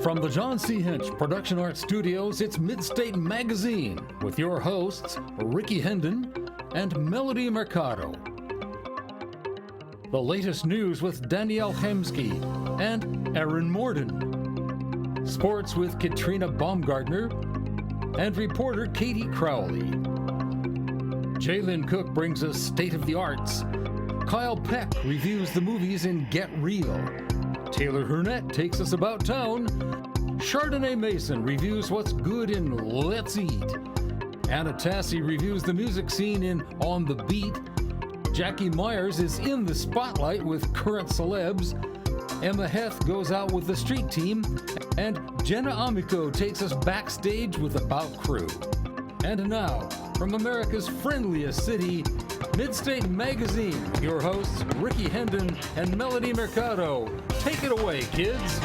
From the John C. Hinch Production Art Studios, it's Midstate Magazine with your hosts, Ricky Hendon and Melody Mercado. The latest news with Danielle Hemsky and Aaron Morden. Sports with Katrina Baumgartner and reporter Katie Crowley. Jalen Cook brings us State of the Arts. Kyle Peck reviews the movies in Get Real. Taylor Hurnett takes us about town. Chardonnay Mason reviews what's good in Let's Eat. Anna Tassi reviews the music scene in On the Beat. Jackie Myers is in the spotlight with current celebs. Emma Heth goes out with the street team. And Jenna Amico takes us backstage with About Crew. And now, from America's friendliest city, Midstate Magazine, your hosts Ricky Hendon and Melody Mercado. Take it away, kids.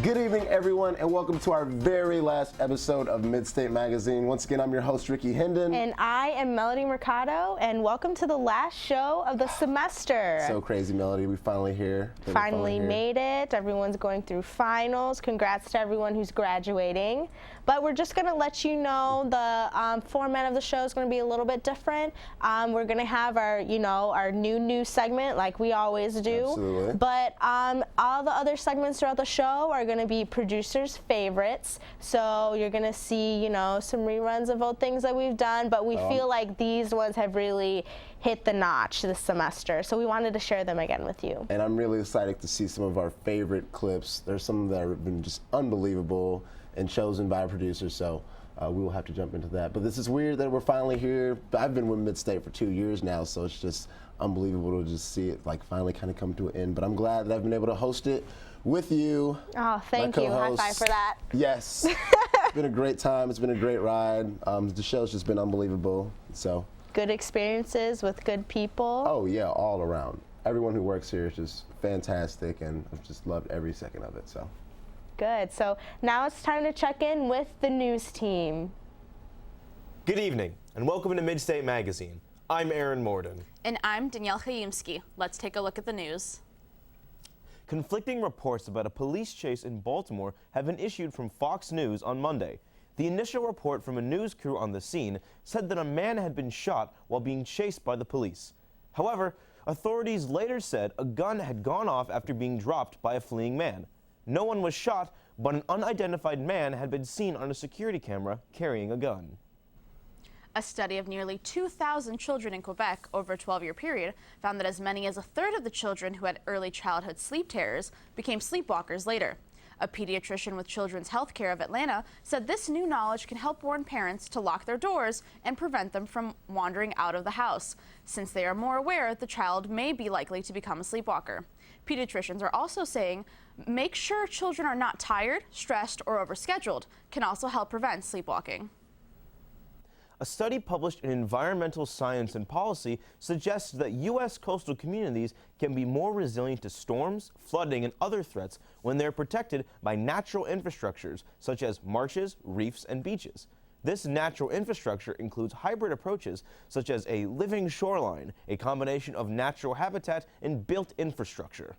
Good evening, everyone, and welcome to our very last episode of Midstate Magazine. Once again, I'm your host, Ricky Hendon. And I am Melody Mercado, and welcome to the last show of the semester. So crazy, Melody. We're finally here. Finally made it. Everyone's going through finals. Congrats to everyone who's graduating. But we're just going to let you know the format of the show is going to be a little bit different. We're going to have our new news segment like we always do. Absolutely. But all the other segments throughout the show are going to be producers' favorites. So you're going to see, some reruns of old things that we've done. But we feel like these ones have really hit the notch this semester. So we wanted to share them again with you. And I'm really excited to see some of our favorite clips. There's some that have been just unbelievable and chosen by producers, so we will have to jump into that. But this is weird that we're finally here. I've been with Midstate for 2 years now, so it's just unbelievable to just see it finally kind of come to an end. But I'm glad that I've been able to host it with you. Oh, thank you. High five for that. Yes. It's been a great time. It's been a great ride. The show's just been unbelievable. So good experiences with good people. Oh, yeah, all around. Everyone who works here is just fantastic, and I've just loved every second of it. So. Good. So now it's time to check in with the news team. Good evening, and welcome to Midstate Magazine. I'm Aaron Morden. And I'm Danielle Hayimski. Let's take a look at the news. Conflicting reports about a police chase in Baltimore have been issued from Fox News on Monday. The initial report from a news crew on the scene said that a man had been shot while being chased by the police. However, authorities later said a gun had gone off after being dropped by a fleeing man. No one was shot, but an unidentified man had been seen on a security camera carrying a gun. A study of nearly 2,000 children in Quebec over a 12-year period found that as many as a third of the children who had early childhood sleep terrors became sleepwalkers later. A pediatrician with Children's Healthcare of Atlanta said this new knowledge can help warn parents to lock their doors and prevent them from wandering out of the house, since they are more aware the child may be likely to become a sleepwalker. Pediatricians are also saying make sure children are not tired, stressed, or overscheduled can also help prevent sleepwalking. A study published in Environmental Science and Policy suggests that U.S. coastal communities can be more resilient to storms, flooding, and other threats when they're protected by natural infrastructures such as marshes, reefs, and beaches. This natural infrastructure includes hybrid approaches such as a living shoreline, a combination of natural habitat and built infrastructure.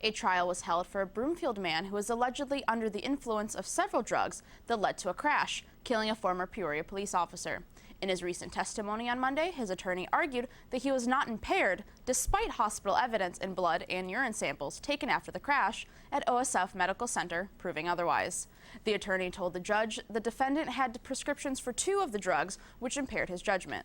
A trial was held for a Broomfield man who was allegedly under the influence of several drugs that led to a crash, killing a former Peoria police officer. In his recent testimony on Monday, his attorney argued that he was not impaired despite hospital evidence in blood and urine samples taken after the crash at OSF Medical Center proving otherwise. The attorney told the judge the defendant had prescriptions for 2 of the drugs, which impaired his judgment.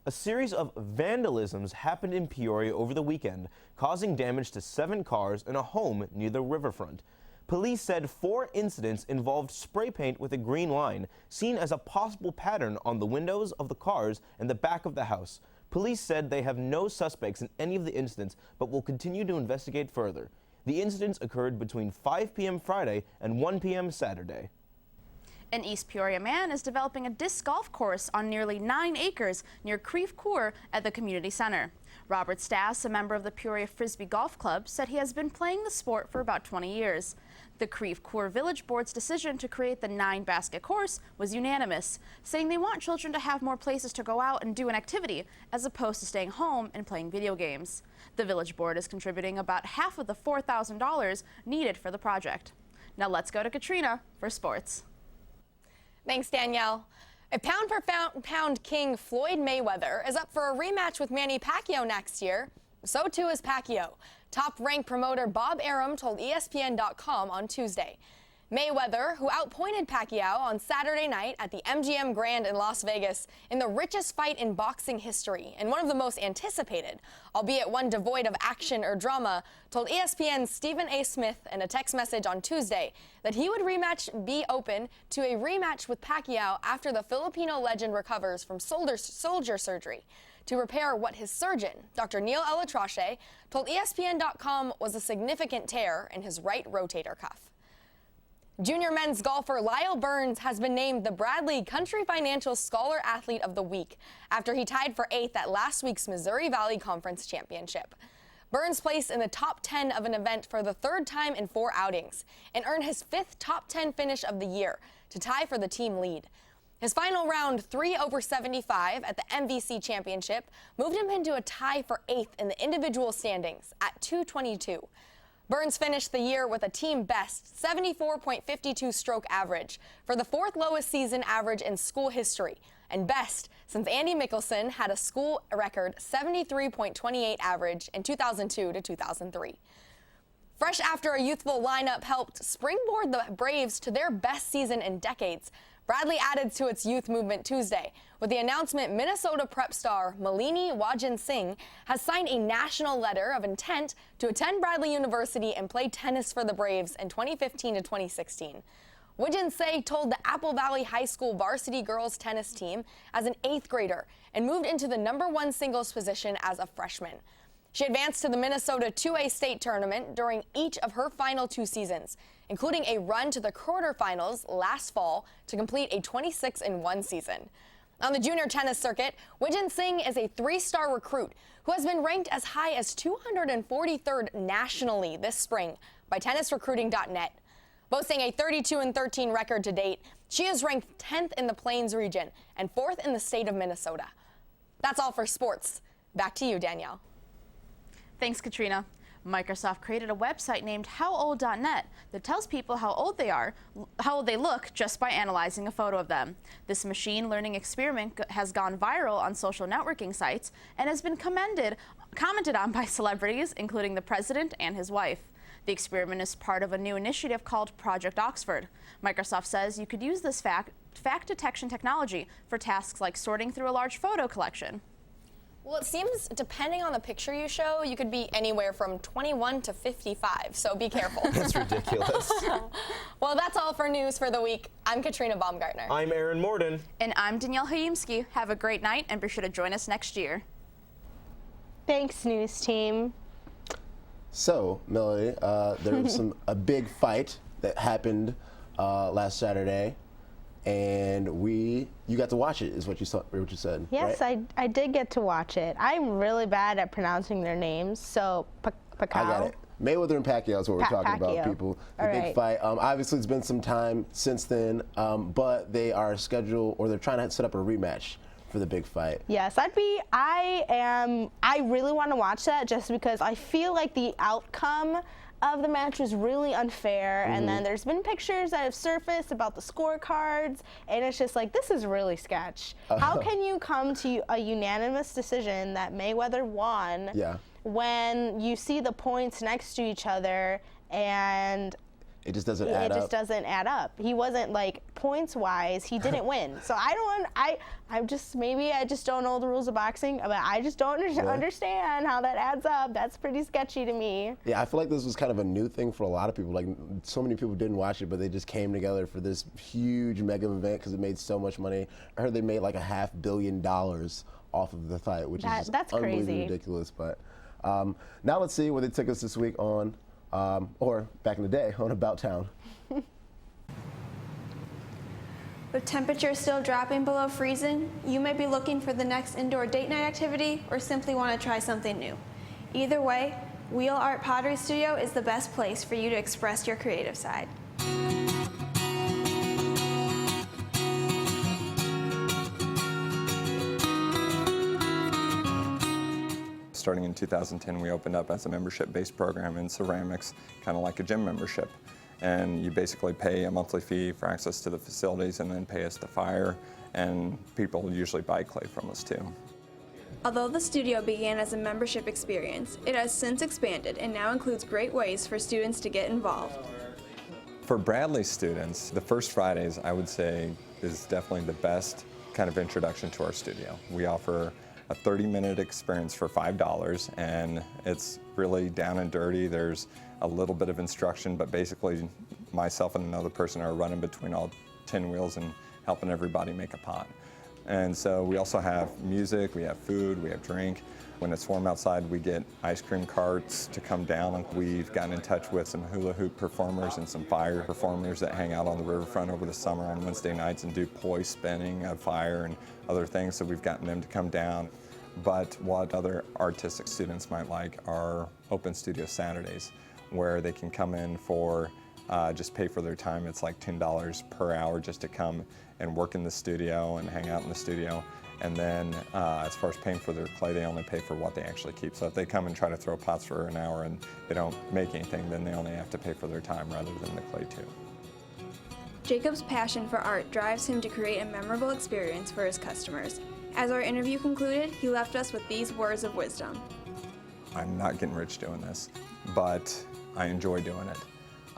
A series of vandalisms happened in Peoria over the weekend, causing damage to 7 cars and a home near the riverfront. Police said 4 incidents involved spray paint with a green line, seen as a possible pattern on the windows of the cars and the back of the house. Police said they have no suspects in any of the incidents, but will continue to investigate further. The incidents occurred between 5 p.m. Friday and 1 p.m. Saturday. An East Peoria man is developing a disc golf course on nearly 9 acres near Creve Coeur at the community center. Robert Stass, a member of the Peoria Frisbee Golf Club, said he has been playing the sport for about 20 years. The Creve Coeur Village Board's decision to create the 9-basket course was unanimous, saying they want children to have more places to go out and do an activity as opposed to staying home and playing video games. The Village Board is contributing about half of the $4,000 needed for the project. Now let's go to Katrina for sports. Thanks, Danielle. A pound-for-pound king Floyd Mayweather is up for a rematch with Manny Pacquiao next year. So too is Pacquiao. Top-ranked promoter Bob Arum told ESPN.com on Tuesday. Mayweather, who outpointed Pacquiao on Saturday night at the MGM Grand in Las Vegas in the richest fight in boxing history and one of the most anticipated, albeit one devoid of action or drama, told ESPN's Stephen A. Smith in a text message on Tuesday that he would be open to a rematch with Pacquiao after the Filipino legend recovers from shoulder surgery to repair what his surgeon, Dr. Neil Elatrache, told ESPN.com was a significant tear in his right rotator cuff. Junior men's golfer Lyle Burns has been named the Bradley Country Financial Scholar Athlete of the Week after he tied for 8th at last week's Missouri Valley Conference Championship. Burns placed in the top 10 of an event for the 3rd time in 4 outings and earned his 5th top 10 finish of the year to tie for the team lead. His final round 3 over 75 at the MVC Championship moved him into a tie for 8th in the individual standings at 222. Burns finished the year with a team best 74.52 stroke average for the 4th lowest season average in school history and best since Andy Mickelson had a school record 73.28 average in 2002 to 2003. Fresh after a youthful lineup helped springboard the Braves to their best season in decades, Bradley added to its youth movement Tuesday with the announcement Minnesota prep star Malini Wajan-Singh has signed a national letter of intent to attend Bradley University and play tennis for the Braves in 2015 to 2016. Wajan-Singh told the Apple Valley High School varsity girls tennis team as an 8th grader and moved into the #1 singles position as a freshman. She advanced to the Minnesota 2A state tournament during each of her final 2 seasons, including a run to the quarterfinals last fall to complete a 26-1 season. On the junior tennis circuit, Wajan-Singh is a 3-star recruit who has been ranked as high as 243rd nationally this spring by tennisrecruiting.net. Boasting a 32-13 record to date, she is ranked 10th in the Plains region and 4th in the state of Minnesota. That's all for sports. Back to you, Danielle. Thanks, Katrina. Microsoft created a website named HowOld.net that tells people how old they look just by analyzing a photo of them. This machine learning experiment has gone viral on social networking sites and has been commented on by celebrities, including the president and his wife. The experiment is part of a new initiative called Project Oxford. Microsoft says you could use this fact detection technology for tasks like sorting through a large photo collection. Well, it seems, depending on the picture you show, you could be anywhere from 21 to 55, so be careful. That's ridiculous. Well, that's all for news for the week. I'm Katrina Baumgartner. I'm Aaron Morden. And I'm Danielle Hayimski. Have a great night and be sure to join us next year. Thanks, news team. So, Melody, there was a big fight that happened last Saturday. And you got to watch it, is what you said. Yes, right? I did get to watch it. I'm really bad at pronouncing their names, so Pacquiao. I got it. Mayweather and Pacquiao is what we're talking about, people. The big fight. Obviously, it's been some time since then, but they are scheduled, or they're trying to set up a rematch for the big fight. Yes, I really want to watch that just because I feel like the outcome of the match was really unfair, and then there's been pictures that have surfaced about the scorecards, and it's just like, this is really sketch. How can you come to a unanimous decision that Mayweather won when you see the points next to each other and it just doesn't add up? It just doesn't add up. He wasn't, like, points-wise, he didn't win. So maybe I just don't know the rules of boxing, but I just don't understand how that adds up. That's pretty sketchy to me. Yeah, I feel like this was kind of a new thing for a lot of people. Like, so many people didn't watch it, but they just came together for this huge mega event because it made so much money. I heard they made like $500 million off of the fight, which is just unbelievably ridiculous. But now let's see where they took us this week on, or back in the day, on About Town. With temperatures still dropping below freezing, you may be looking for the next indoor date night activity or simply want to try something new. Either way, Wheel Art Pottery Studio is the best place for you to express your creative side. Starting in 2010, we opened up as a membership-based program in ceramics, kind of like a gym membership. And you basically pay a monthly fee for access to the facilities and then pay us to fire, and people usually buy clay from us too. Although the studio began as a membership experience, it has since expanded and now includes great ways for students to get involved. For Bradley students, the first Fridays, I would say, is definitely the best kind of introduction to our studio. We offer a 30-minute experience for $5, and it's really down and dirty. There's a little bit of instruction, but basically myself and another person are running between all 10 wheels and helping everybody make a pot. And so we also have music, we have food, we have drink. When it's warm outside, we get ice cream carts to come down. We've gotten in touch with some hula hoop performers and some fire performers that hang out on the riverfront over the summer on Wednesday nights and do poi spinning of fire and other things, so we've gotten them to come down. But what other artistic students might like are open studio Saturdays, where they can come in for just pay for their time. It's like $10 per hour just to come and work in the studio and hang out in the studio. And then as far as paying for their clay, they only pay for what they actually keep. So if they come and try to throw pots for an hour and they don't make anything, then they only have to pay for their time rather than the clay too. Jacob's passion for art drives him to create a memorable experience for his customers. As our interview concluded, he left us with these words of wisdom. I'm not getting rich doing this, but I enjoy doing it.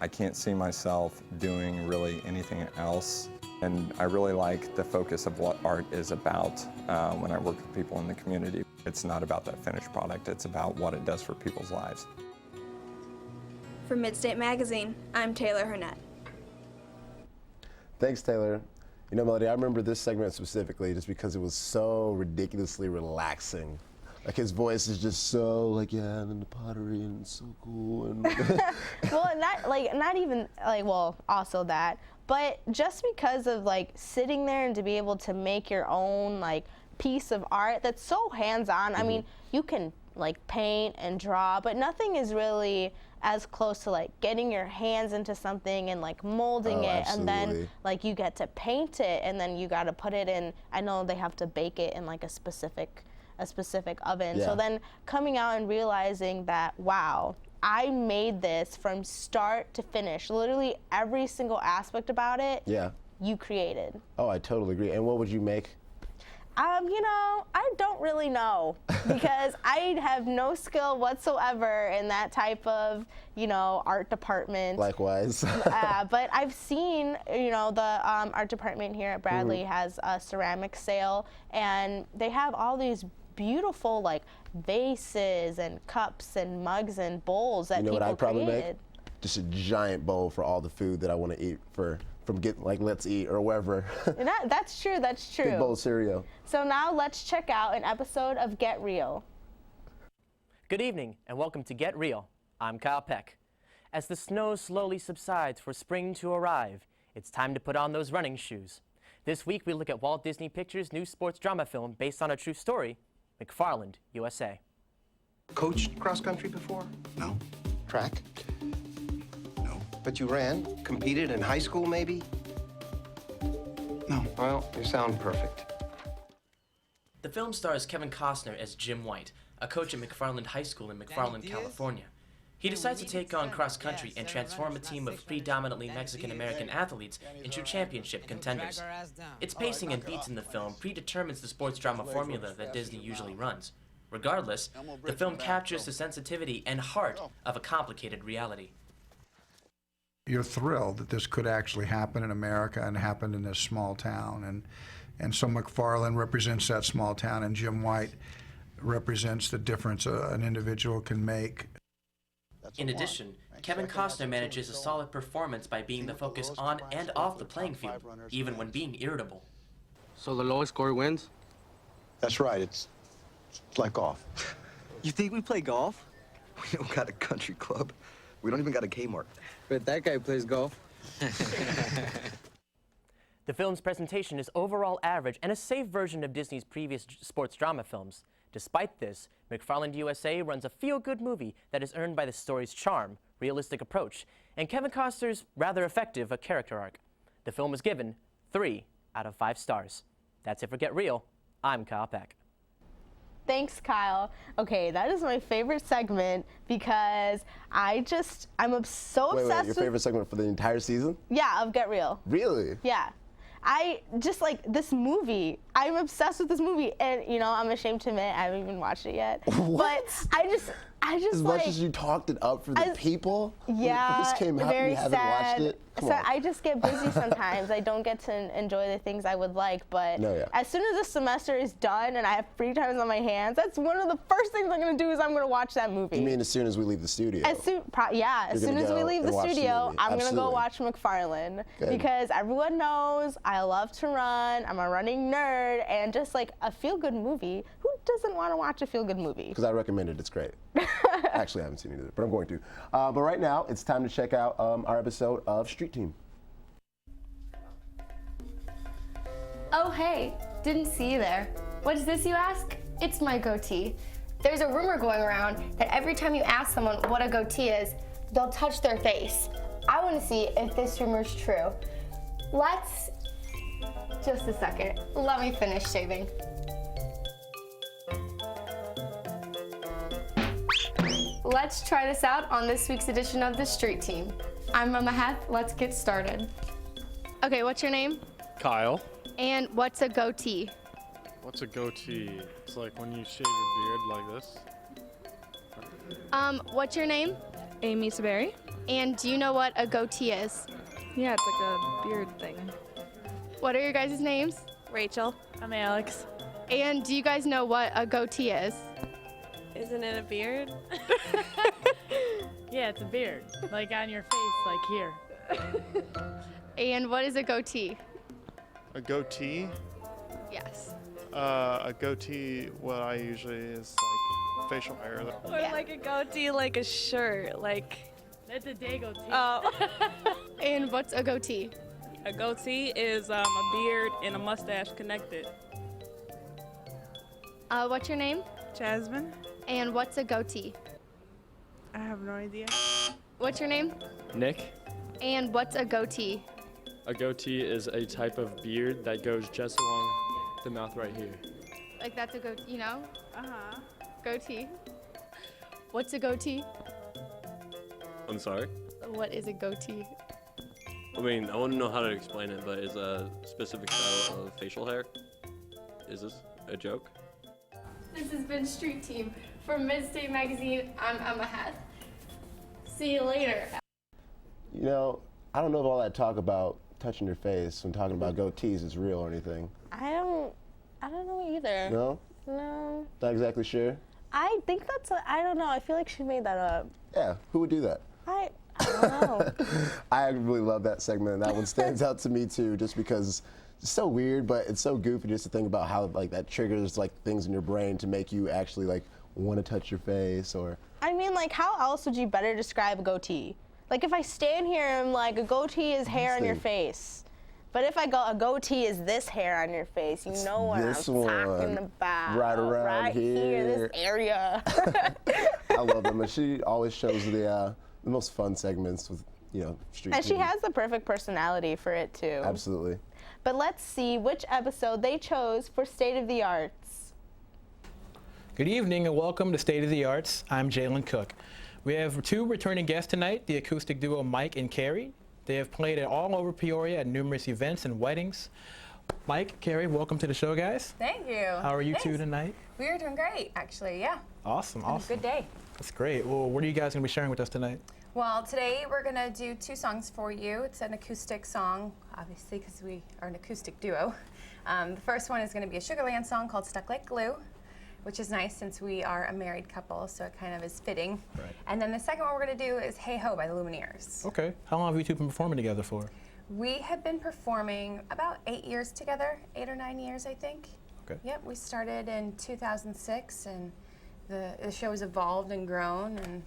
I can't see myself doing really anything else. And I really like the focus of what art is about when I work with people in the community. It's not about that finished product, it's about what it does for people's lives. For Midstate Magazine, I'm Taylor Hurnett. Thanks, Taylor. You know, Melody, I remember this segment specifically just because it was so ridiculously relaxing. Like, his voice is just so, like, yeah, and then the pottery, and it's so cool. And Well, not even, well, also that, but just because of, like, sitting there and to be able to make your own, like, piece of art that's so hands-on. I mean, you can, like, paint and draw, but nothing is really as close to, like, getting your hands into something and, like, molding it, and then, like, you get to paint it, and then you got to put it in, I know they have to bake it in, like, a specific oven. Yeah. So then coming out and realizing that, wow, I made this from start to finish, literally every single aspect about it, yeah. you created. Oh, I totally agree. And what would you make? You know, I don't really know because I have no skill whatsoever in that type of, you know, art department. Likewise. But I've seen, you know, the art department here at Bradley has a ceramic sale, and they have all these beautiful, like, vases and cups and mugs and bowls that you know people what I'd probably created. make? Just a giant bowl for all the food that I want to eat from Get, like, Let's Eat or wherever. That's true, that's true. Big bowl of cereal. So now let's check out an episode of Get Real. Good evening and welcome to Get Real. I'm Kyle Peck. As the snow slowly subsides for spring to arrive, it's time to put on those running shoes. This week we look at Walt Disney Pictures' new sports drama film based on a true story, McFarland, USA. Coached cross country before? No. Track? No. But you ran? Competed in high school, maybe? No. Well, you sound perfect. The film stars Kevin Costner as Jim White, a coach at McFarland High School in McFarland, California. He decides to take on cross country and transform a team of predominantly Mexican-American athletes into championship contenders. Its pacing and beats in the film predetermines the sports drama formula that Disney usually runs. Regardless, the film captures the sensitivity and heart of a complicated reality. You're thrilled that this could actually happen in America and happen in this small town. And so McFarland represents that small town, and Jim White represents the difference an individual can make. In addition, Kevin Costner manages a solid performance by being the focus on and off the playing field, even when being irritable. So the lowest score wins? That's right. It's like golf. You think we play golf? We don't got a country club. We don't even got a Kmart. But that guy plays golf. The film's presentation is overall average and a safe version of Disney's previous sports drama films. Despite this, McFarland USA runs a feel-good movie that is earned by the story's charm, realistic approach, and Kevin Costner's rather effective character arc. The film is given 3 out of 5 stars. That's it for Get Real. I'm Kyle Peck. Thanks, Kyle. Okay, that is my favorite segment because I'm so obsessed Wait, your with... favorite segment for the entire season? Yeah, of Get Real. Really? Yeah. I just like this movie. I'm obsessed with this movie, and you know, I'm ashamed to admit I haven't even watched it yet. What? But I just as like, much as you talked it up for the people yeah, when it first came out, very you haven't sad. watched it. Come So on. I just get busy sometimes. I don't get to enjoy the things I would like. But as soon as the semester is done and I have free time on my hands, that's one of the first things I'm going to do is I'm going to watch that movie. You mean as soon as we leave the studio? As soon as we leave the studio, I'm going to go watch McFarland. Good. Because everyone knows I love to run. I'm a running nerd. And just like a feel-good movie, who doesn't want to watch a feel-good movie? Because I recommend it. It's great. Actually, I haven't seen it either, but I'm going to. But right now, it's time to check out our episode of Street Team. Oh, hey, didn't see you there. What is this, you ask? It's my goatee. There's a rumor going around that every time you ask someone what a goatee is, they'll touch their face. I want to see if this rumor's true. Just a second. Let me finish shaving. Let's try this out on this week's edition of the Street Team. I'm Mama Heth. Let's get started. Okay, what's your name? Kyle. And what's a goatee? What's a goatee? It's like when you shave your beard like this. What's your name? Amy Saberi. And do you know what a goatee is? Yeah, it's like a beard thing. What are your guys' names? Rachel. I'm Alex. And do you guys know what a goatee is? Isn't it a beard? Yeah, it's a beard, like on your face, like here. And what is a goatee? A goatee? Yes. A goatee, what I usually is like facial hair. Or like a goatee, like a shirt, like... That's a day goatee. Oh. And what's a goatee? A goatee is a beard and a mustache connected. What's your name? Jasmine. And what's a goatee? I have no idea. What's your name? Nick. And what's a goatee? A goatee is a type of beard that goes just along the mouth right here. Like that's a goatee, you know? Uh-huh. Goatee. What's a goatee? I'm sorry? What is a goatee? I mean, I want to know how to explain it, but it's a specific style of facial hair. Is this a joke? This has been Street Team. From Midstate Magazine, I'm Emma Heth. See you later. You know, I don't know if all that talk about touching your face when talking about goatees is real or anything. I don't know either. No? No. Not exactly sure? I think I don't know. I feel like she made that up. Yeah, who would do that? I don't know. I really love that segment, and that one stands out to me too, just because it's so weird, but it's so goofy just to think about how like that triggers like things in your brain to make you actually like want to touch your face or. I mean, like, how else would you better describe a goatee? Like, if I stand here and I'm like, a goatee is hair on your face. But if I go, a goatee is this hair on your face, you know what I'm talking about. Right around right here, this area. I love them, and she always shows the most fun segments with, you know, Street And she TV. has the perfect personality for it, too. Absolutely. But let's see which episode they chose for State of the Arts. Good evening and welcome to State of the Arts. I'm Jalen Cook. We have 2 returning guests tonight, the acoustic duo Mike and Carrie. They have played it all over Peoria at numerous events and weddings. Mike, Carrie, welcome to the show, guys. Thank you. How are you Thanks. two tonight? We are doing great, actually, yeah. Awesome, awesome. Good day. That's great. Well, what are you guys going to be sharing with us tonight? Well, today we're going to do 2 songs for you. It's an acoustic song, obviously, because we are an acoustic duo. The first one is going to be a Sugarland song called Stuck Like Glue, which is nice since we are a married couple, so it kind of is fitting. Right. And then the second one we're going to do is Hey Ho by the Lumineers. Okay. How long have you two been performing together for? We have been performing about 8 years together, 8 or 9 years, I think. Okay. Yep, we started in 2006, and the show has evolved and grown, and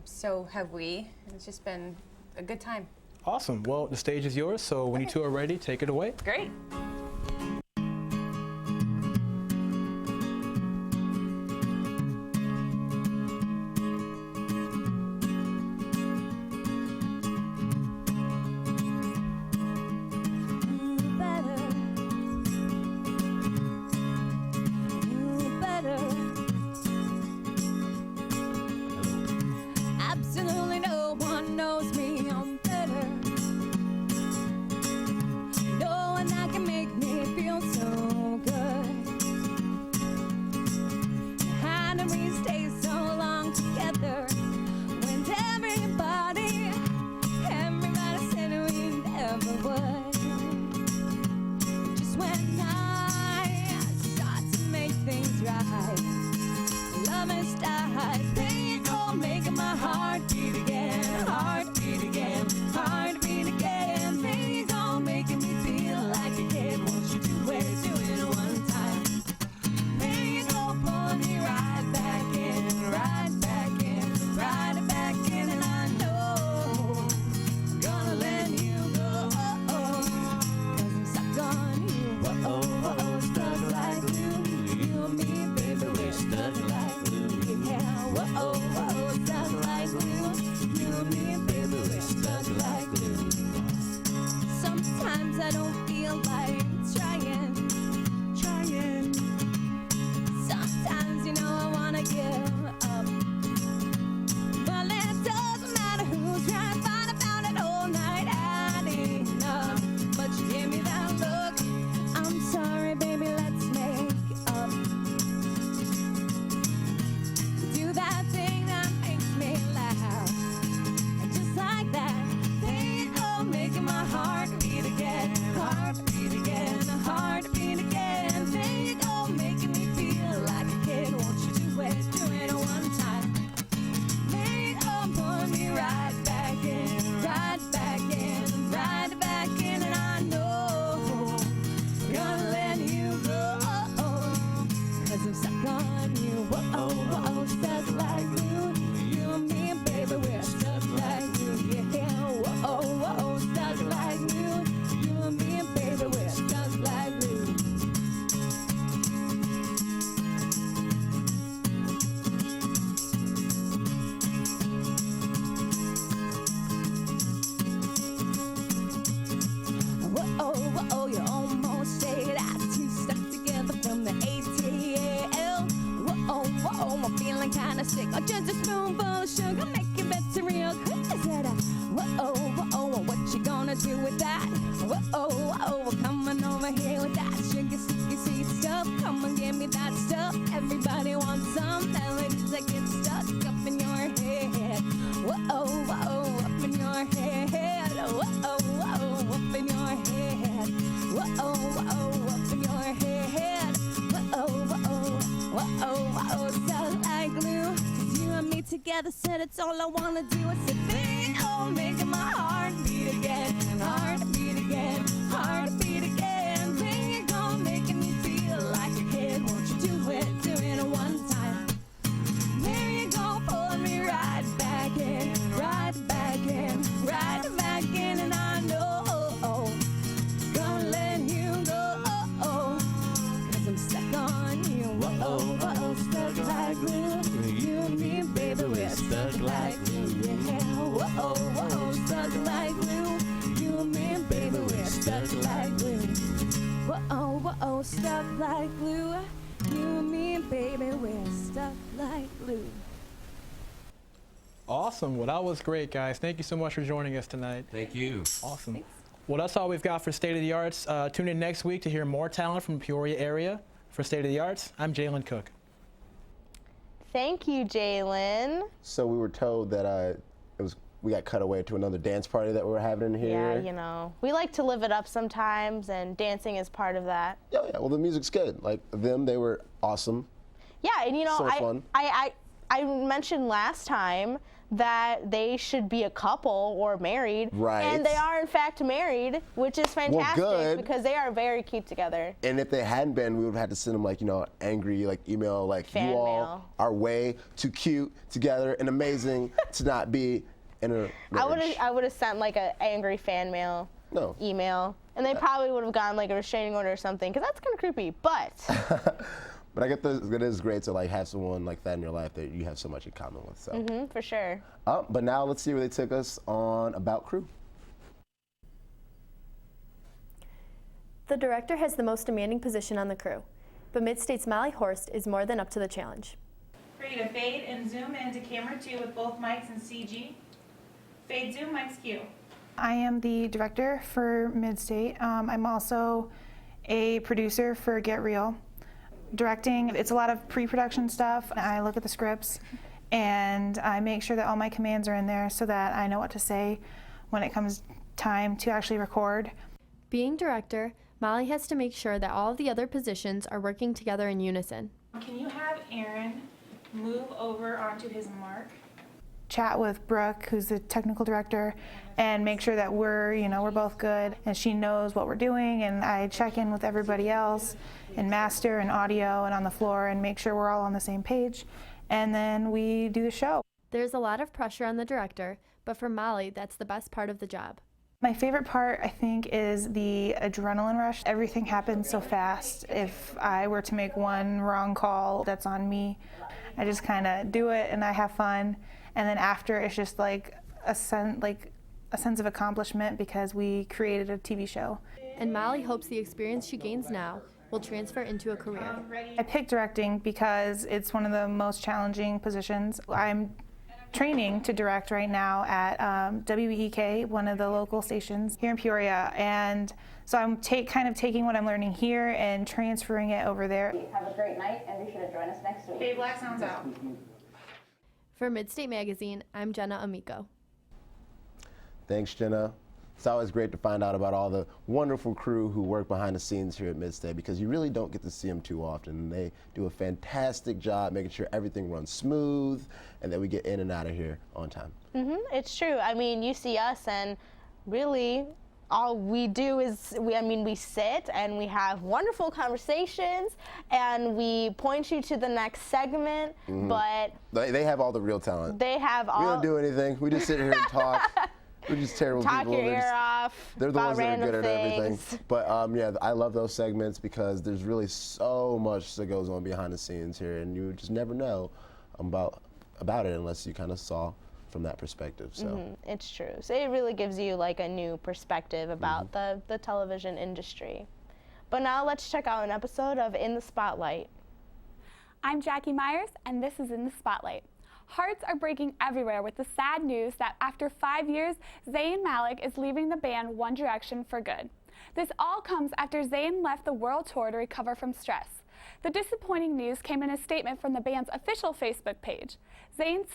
so have we. It's just been a good time. Awesome. Well, the stage is yours, so when you two are ready, take it away. Great. never would. Just when I start to make things right, love has died. There you go, making my heart beat again, heart beat again, heart beat again. There you go, making me feel like a kid. Won't you do it one time? There you go, pulling me right back in, right back in, right back in, and I know I'm gonna let you go, 'cause I'm stuck on you. Whoa, whoa, stuck like glue. You and me, baby, we're stuck like glue. Yeah, whoa, whoa, stuck like glue. You and me, baby, we're stuck like glue. Sometimes I don't feel like trying. Sometimes, you know, I wanna give up. Well, it doesn't matter who's right, fight about it all night. I need enough, but you give me that look. I'm sorry, baby, let's make up. Do that thing that makes me laugh, and just like that, there you go, making my heart beat again, heart beat again, heart beat again. There you go, making me feel like a kid. Won't you do it one time? There you go, pulling me right back in, right back in, right back in, and I know I'm gonna let you go, 'cause I'm stuck on you. Whoa, whoa, stuck like glue. You and me, baby, we're stuck like glue. Yeah, whoa, whoa, stuck like glue. You and me, baby, we're stuck like glue. Whoa, whoa, you almost say that two stuck together from the ATL. Whoa, whoa, I'm feeling kinda sick. Oh, just a spoonful of sugar, make it better real quick. I said, whoa, whoa, what you gonna do with that? Whoa, whoa, coming over here with that sugar, sticky, sweet stuff. Come and give me that stuff. Everybody wants some melodies that get stuck up in your head. Whoa, whoa, up in your head. Whoa, whoa, up in your head. Whoa, whoa, up in your head. Whoa, whoa, whoa, whoa, stuck like glue. 'Cause you and me together said it's all I wanna do. I said, bang, oh, making my heart beat again, heart beat again, heart beat again. There you go, making me feel like a kid. Won't you do it one time? There you go, pulling me right back in, right back in, right back in, and I know gonna let you go, 'cause I'm stuck on you. Whoa, whoa, stuck like glue. You and me, baby, we're stuck like glue. Yeah, whoa, whoa, stuck like glue. You and me, baby, we're stuck like glue. Whoa, whoa, stuck like glue. You and me, baby, we're stuck like glue. Awesome. Well, that was great, guys. Thank you so much for joining us tonight. Thank you. Awesome. Thanks. Well, that's all we've got for State of the Arts. Tune in next week to hear more talent from the Peoria area. For State of the Arts, I'm Jalen Cook. Thank you, Jalen. So we were told that we got cut away to another dance party that we were having in here. Yeah, you know, we like to live it up sometimes, and dancing is part of that. Yeah, yeah. Well, the music's good. Like they were awesome. Yeah, and you know, So fun. I mentioned last time that they should be a couple or married. Right. And they are in fact married, which is fantastic good. because they are very cute together. And if they hadn't been, we would have had to send them like, you know, angry like email like Fan you all mail. are way too cute together and amazing to not be in a marriage. I would have sent like an angry fan mail email, and they probably would have gotten like a restraining order or something, because that's kind of creepy. But But I get it is great to like have someone like that in your life that you have so much in common with. So. for sure. But now let's see where they took us on About Crew. The director has the most demanding position on the crew, but Midstate's Molly Horst is more than up to the challenge. For you to fade and zoom into camera 2 with both mics and CG. Fade, zoom, mics, cue. I am the director for Midstate. I'm also a producer for Get Real. Directing, it's a lot of pre-production stuff. I look at the scripts and I make sure that all my commands are in there so that I know what to say when it comes time to actually record. Being director, Molly has to make sure that all of the other positions are working together in unison. Can you have Aaron move over onto his mark? Chat with Brooke, who's the technical director, and make sure that we're both good and she knows what we're doing, and I check in with everybody else in master and audio and on the floor and make sure we're all on the same page, and then we do the show. There's a lot of pressure on the director, but for Molly, that's the best part of the job. My favorite part, I think, is the adrenaline rush. Everything happens so fast. If I were to make one wrong call, that's on me. I just kind of do it and I have fun. And then after, it's just like a sense of accomplishment because we created a TV show. And Molly hopes the experience she gains now will transfer into a career. I picked directing because it's one of the most challenging positions. I'm training to direct right now at WEK, one of the local stations here in Peoria, and so I'm kind of taking what I'm learning here and transferring it over there. Have a great night, and be sure to join us next week. Hey, Black Sounds out. For Midstate Magazine, I'm Jenna Amico. Thanks, Jenna. It's always great to find out about all the wonderful crew who work behind the scenes here at Midstate, because you really don't get to see them too often. They do a fantastic job making sure everything runs smooth and that we get in and out of here on time. It's true. I mean, you see us and really all we do is, we sit and we have wonderful conversations and we point you to the next segment, but They have all the real talent. they have all... We don't do anything. We just sit here and talk. We're just terrible Talk people. your ear off They're the about ones that are good at random everything. things. But yeah, I love those segments because there's really so much that goes on behind the scenes here, and you just never know about it unless you kind of saw from that perspective. So It's true. So it really gives you like a new perspective about the television industry. But now let's check out an episode of In the Spotlight. I'm Jackie Myers, and this is In the Spotlight. Hearts are breaking everywhere with the sad news that after 5 years, Zayn Malik is leaving the band One Direction for good. This all comes after Zayn left the world tour to recover from stress. The disappointing news came in a statement from the band's official Facebook page. Zayn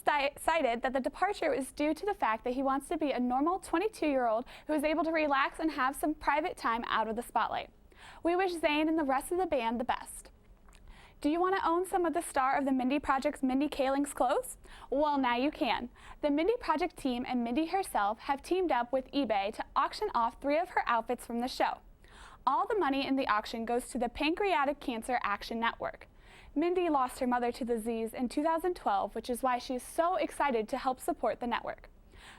cited that the departure was due to the fact that he wants to be a normal 22-year-old who is able to relax and have some private time out of the spotlight. We wish Zayn and the rest of the band the best. Do you want to own some of the star of the Mindy Project's Mindy Kaling's clothes? Well, now you can. The Mindy Project team and Mindy herself have teamed up with eBay to auction off 3 of her outfits from the show. All the money in the auction goes to the Pancreatic Cancer Action Network. Mindy lost her mother to the disease in 2012, which is why she is so excited to help support the network.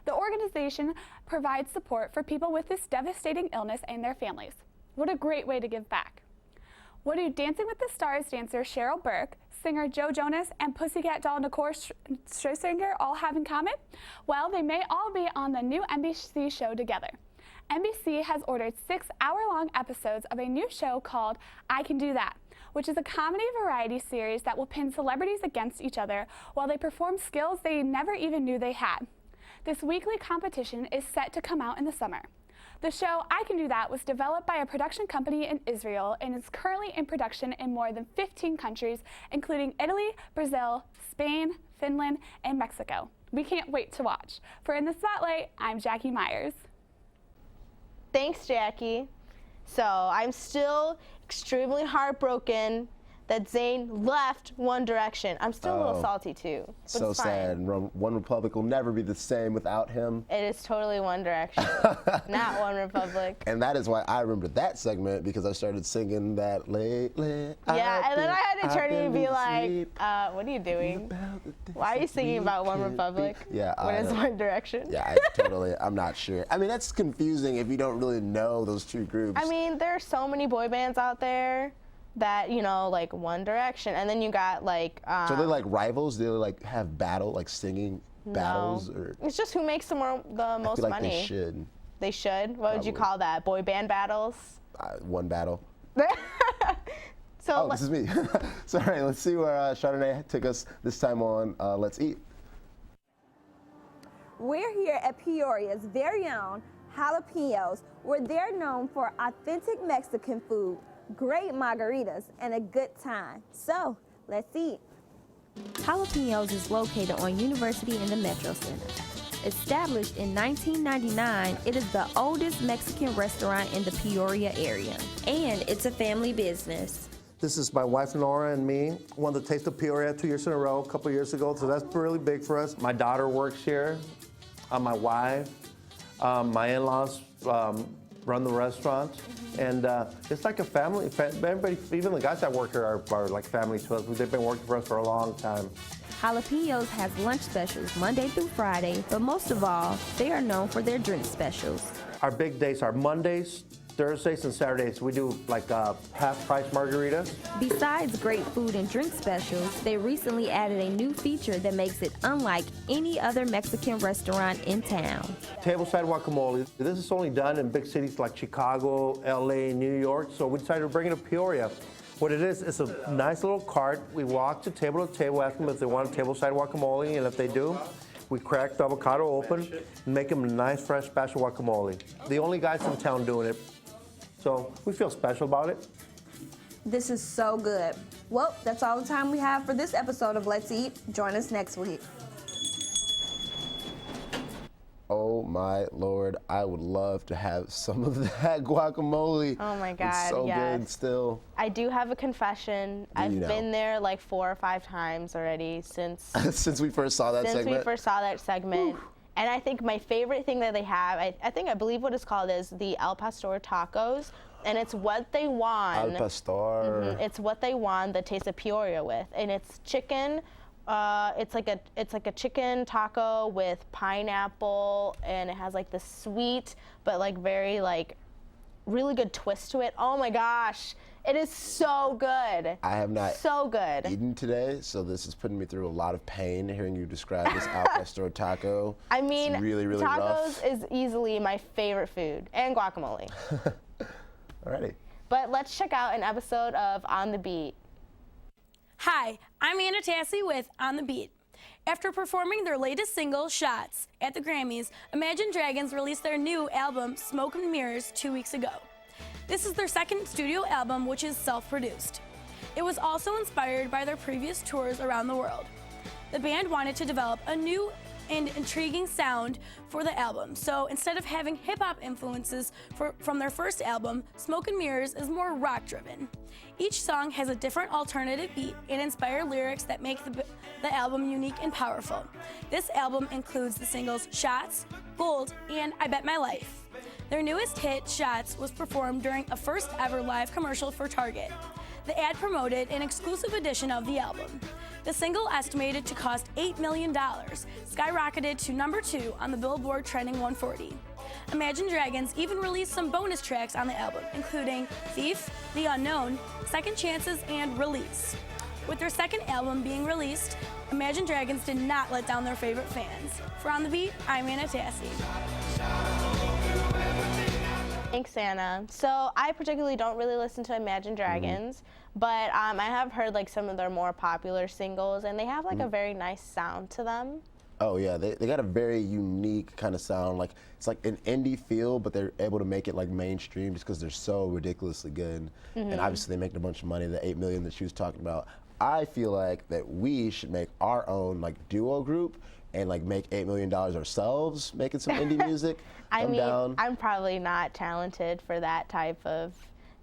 The organization provides support for people with this devastating illness and their families. What a great way to give back. What do Dancing with the Stars dancer Cheryl Burke, singer Joe Jonas, and Pussycat doll Nicole Scherzinger all have in common? Well, they may all be on the new NBC show together. NBC has ordered 6-hour-long episodes of a new show called I Can Do That, which is a comedy variety series that will pin celebrities against each other while they perform skills they never even knew they had. This weekly competition is set to come out in the summer. The show I Can Do That was developed by a production company in Israel and is currently in production in more than 15 countries, including Italy, Brazil, Spain, Finland, and Mexico. We can't wait to watch. For In the Spotlight, I'm Jackie Myers. Thanks, Jackie. So I'm still extremely heartbroken that Zayn left One Direction. I'm still a little salty too. But so it's fine. sad. One Republic will never be the same without him. It is totally One Direction, not One Republic. And that is why I remember that segment, because I started singing that lately. Yeah, and then I had to turn to you and be like, what are you doing? Why are you singing about One Republic when it's One Direction? Yeah, I'm not sure. I mean, that's confusing if you don't really know those two groups. I mean, there are so many boy bands out there that, like One Direction, and then you got like so they're like rivals? They like have singing battles? Or it's just who makes the most I feel like money. They should. They should? What would you call that? Boy band battles? One battle. So this is me. Sorry, let's see where Chardonnay took us this time on Let's Eat. We're here at Peoria's very own Jalapenos, where they're known for authentic Mexican food, great margaritas, and a good time. So, let's eat. Jalapenos is located on University in the Metro Center. Established in 1999, it is the oldest Mexican restaurant in the Peoria area, and it's a family business. This is my wife Nora and me. Won the Taste of Peoria 2 years in a row, a couple years ago, so that's really big for us. My daughter works here, my wife, my in-laws run the restaurant, and it's like a family. Everybody, even the guys that work here are like family to us. They've been working for us for a long time. Jalapenos has lunch specials Monday through Friday, but most of all, they are known for their drink specials. Our big days are Mondays, Thursdays, and Saturdays. We do like half-price margaritas. Besides great food and drink specials, they recently added a new feature that makes it unlike any other Mexican restaurant in town. Tableside guacamole. This is only done in big cities like Chicago, LA, New York, so we decided to bring it to Peoria. What it is, it's a nice little cart. We walk to table, ask them if they want a tableside guacamole, and if they do, we crack the avocado open and make them a nice, fresh batch of guacamole. The only guys in town doing it. So we feel special about it. This is so good. Well, that's all the time we have for this episode of Let's Eat. Join us next week. Oh my Lord, I would love to have some of that guacamole. Oh my God, it's so yes. good still. I do have a confession. I've been there like 4 or 5 times already since since we first saw that segment. Since we first saw that segment. And I think my favorite thing that they have, I believe what it's called is the Al Pastor tacos. And it's what they won. Al Pastor. It's what they won the Taste of Peoria with. And it's chicken. It's like a chicken taco with pineapple, and it has like this sweet but like very like really good twist to it. Oh my gosh. It is so good. I have not eaten today, so this is putting me through a lot of pain hearing you describe this Al Pastor taco. I mean, it's really, really tacos rough. is easily my favorite food, and guacamole. Alrighty. But let's check out an episode of On the Beat. Hi, I'm Anna Tassi with On the Beat. After performing their latest single, Shots, at the Grammys, Imagine Dragons released their new album, Smoke and Mirrors, 2 weeks ago. This is their second studio album, which is self-produced. It was also inspired by their previous tours around the world. The band wanted to develop a new and intriguing sound for the album, so instead of having hip-hop influences from their first album, Smoke and Mirrors is more rock-driven. Each song has a different alternative beat and inspired lyrics that make the album unique and powerful. This album includes the singles Shots, Gold, and I Bet My Life. Their newest hit, Shots, was performed during a first-ever live commercial for Target. The ad promoted an exclusive edition of the album. The single, estimated to cost $8 million, skyrocketed to number 2 on the Billboard Trending 140. Imagine Dragons even released some bonus tracks on the album, including Thief, The Unknown, Second Chances, and Release. With their second album being released, Imagine Dragons did not let down their favorite fans. For On the Beat, I'm Anna Tassi. Thanks, Anna. So I particularly don't really listen to Imagine Dragons, but I have heard like some of their more popular singles, and they have like a very nice sound to them. Oh yeah, they got a very unique kind of sound. Like it's like an indie feel, but they're able to make it like mainstream just because they're so ridiculously good. And obviously they make a bunch of money. The $8 million that she was talking about. I feel like that we should make our own like duo group and like make $8 million ourselves, making some indie music. I mean, down. I'm probably not talented for that type of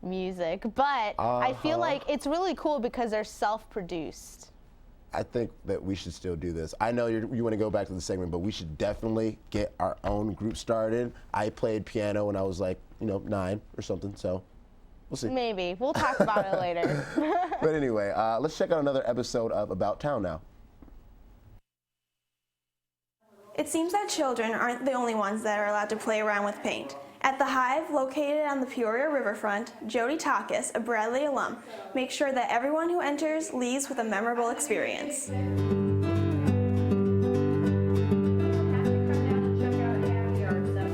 music, but I feel like it's really cool because they're self-produced. I think that we should still do this. I know you want to go back to the segment, but we should definitely get our own group started. I played piano when I was like, 9 or something, so we'll see. Maybe. We'll talk about it later. But anyway, let's check out another episode of About Town now. It seems that children aren't the only ones that are allowed to play around with paint. At the Hive, located on the Peoria riverfront, Jody Takis, a Bradley alum, makes sure that everyone who enters leaves with a memorable experience.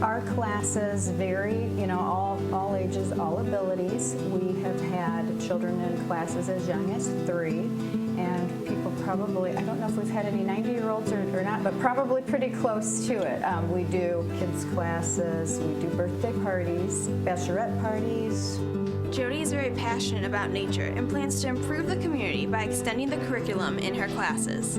Our classes vary, all ages, all abilities. We have had children in classes as young as 3, and people probably, I don't know if we've had any 90-year-olds or not, but probably pretty close to it. We do kids classes, we do birthday parties, bachelorette parties. Jody is very passionate about nature and plans to improve the community by extending the curriculum in her classes.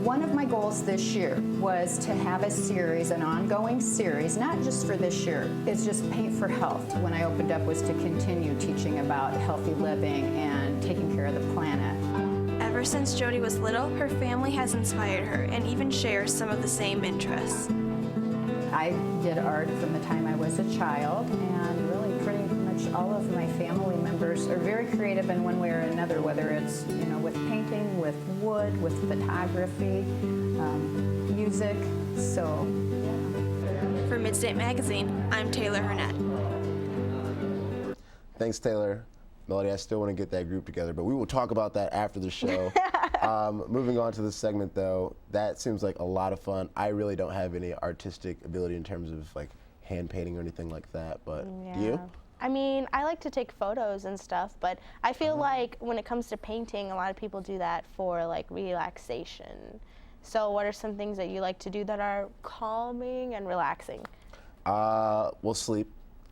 One of my goals this year was to have a series, an ongoing series, not just for this year. It's just Paint for Health. When I opened up was to continue teaching about healthy living and taking care of the planet. Ever since Jody was little, her family has inspired her and even shares some of the same interests. I did art from the time I was a child, and really pretty much all of my family members are very creative in one way or another, whether it's, you know, with painting, with wood, with photography, music, so. For Midstate Magazine, I'm Taylor Hurnett. Thanks, Taylor. Melody, I still want to get that group together, but we will talk about that after the show. Moving on to this segment, though, that seems like a lot of fun. I really don't have any artistic ability in terms of like hand painting or anything like that, but do you? I mean, I like to take photos and stuff, but I feel like when it comes to painting, a lot of people do that for like relaxation. So what are some things that you like to do that are calming and relaxing? Well, sleep.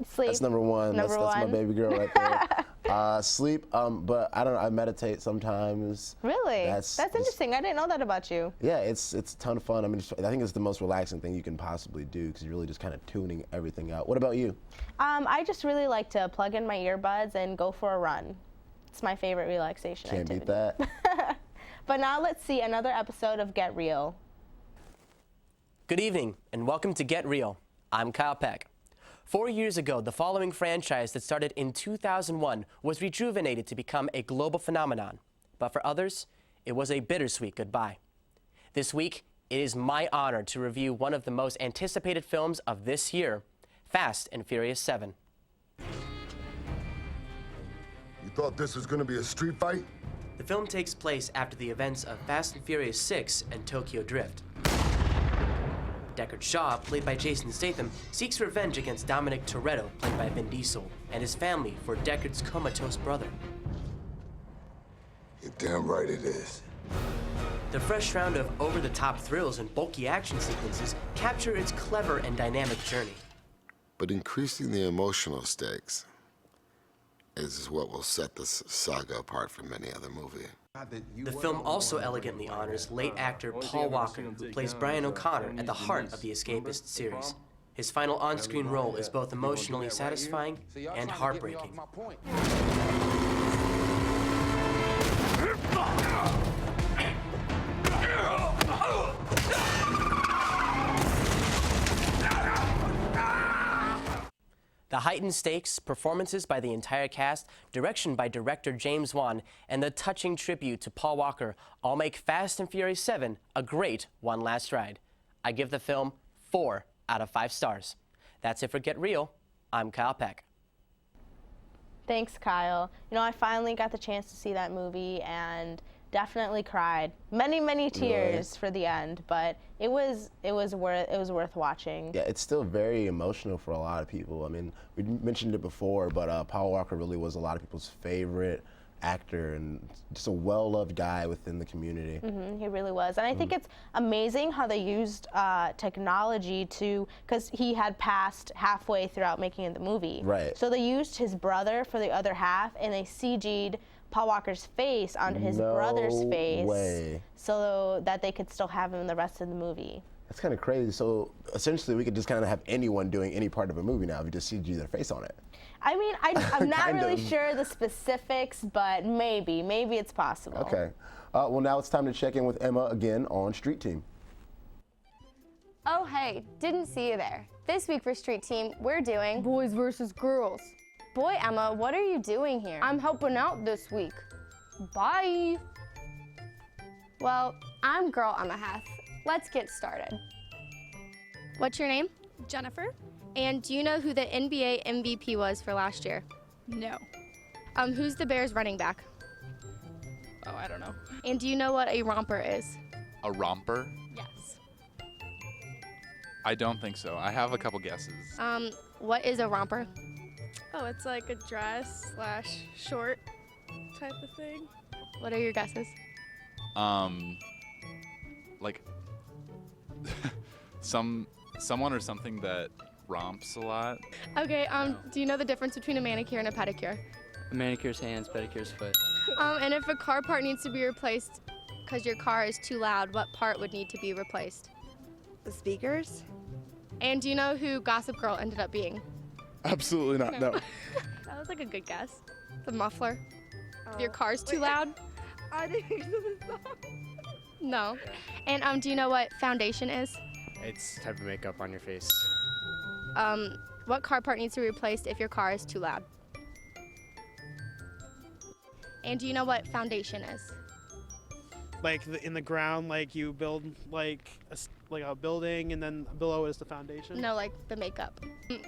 Sleep. That's number one. That's my baby girl right there. Sleep, but I don't know, I meditate sometimes. Really? That's interesting. I didn't know that about you. Yeah, it's a ton of fun. I mean, I think it's the most relaxing thing you can possibly do because you're really just kind of tuning everything out. What about you? I just really like to plug in my earbuds and go for a run. It's my favorite relaxation Can't activity. beat that. But now let's see another episode of Get Real. Good evening, and welcome to Get Real. I'm Kyle Peck. 4 years ago, the following franchise that started in 2001 was rejuvenated to become a global phenomenon. But for others, it was a bittersweet goodbye. This week, it is my honor to review one of the most anticipated films of this year, Fast and Furious 7. You thought this was going to be a street fight? The film takes place after the events of Fast and Furious 6 and Tokyo Drift. Deckard Shaw, played by Jason Statham, seeks revenge against Dominic Toretto, played by Vin Diesel, and his family for Deckard's comatose brother. You're damn right it is. The fresh round of over-the-top thrills and bulky action sequences capture its clever and dynamic journey. But increasing the emotional stakes is what will set this saga apart from any other movie. The film also elegantly honors late actor Paul Walker, who plays Brian O'Connor at the heart of the Escapist series. His final on-screen role is both emotionally satisfying and heartbreaking. The heightened stakes, performances by the entire cast, direction by director James Wan, and the touching tribute to Paul Walker all make Fast and Furious 7 a great one last ride. I give the film 4 out of 5 stars. That's it for Get Real. I'm Kyle Peck. Thanks, Kyle. You know, I finally got the chance to see that movie and definitely cried. Many tears for the end, but it was worth watching. Yeah, it's still very emotional for a lot of people. I mean, we mentioned it before, but Paul Walker really was a lot of people's favorite actor and just a well-loved guy within the community. He really was. And I think it's amazing how they used technology because he had passed halfway throughout making the movie. Right. So they used his brother for the other half, and they CG'd Paul Walker's face onto his brother's face so that they could still have him in the rest of the movie. That's kind of crazy. So essentially we could just kind of have anyone doing any part of a movie now if you just CG their face on it. I mean, I'm not really sure the specifics, but maybe it's possible. Okay. Well, now it's time to check in with Emma again on Street Team. Oh, hey, didn't see you there. This week for Street Team, we're doing Boys versus Girls. Boy, Emma, what are you doing here? I'm helping out this week. Bye. Well, I'm Girl Emma Heth. Let's get started. What's your name? Jennifer. And do you know who the NBA MVP was for last year? No. Who's the Bears running back? Oh, I don't know. And do you know what a romper is? A romper? Yes. I don't think so. I have a couple guesses. What is a romper? Oh, it's like a dress / short type of thing. What are your guesses? Like someone or something that romps a lot. Okay, do you know the difference between a manicure and a pedicure? A manicure's hands, pedicure's foot. And if a car part needs to be replaced, because your car is too loud, what part would need to be replaced? The speakers. And do you know who Gossip Girl ended up being? Absolutely not. No. That was like a good guess. The muffler. If your car's too loud? I didn't know the song. No. And do you know what foundation is? It's type of makeup on your face. What car part needs to be replaced if your car is too loud? And do you know what foundation is? Like in the ground, like you build like a building, and then below it is the foundation. No, like the makeup.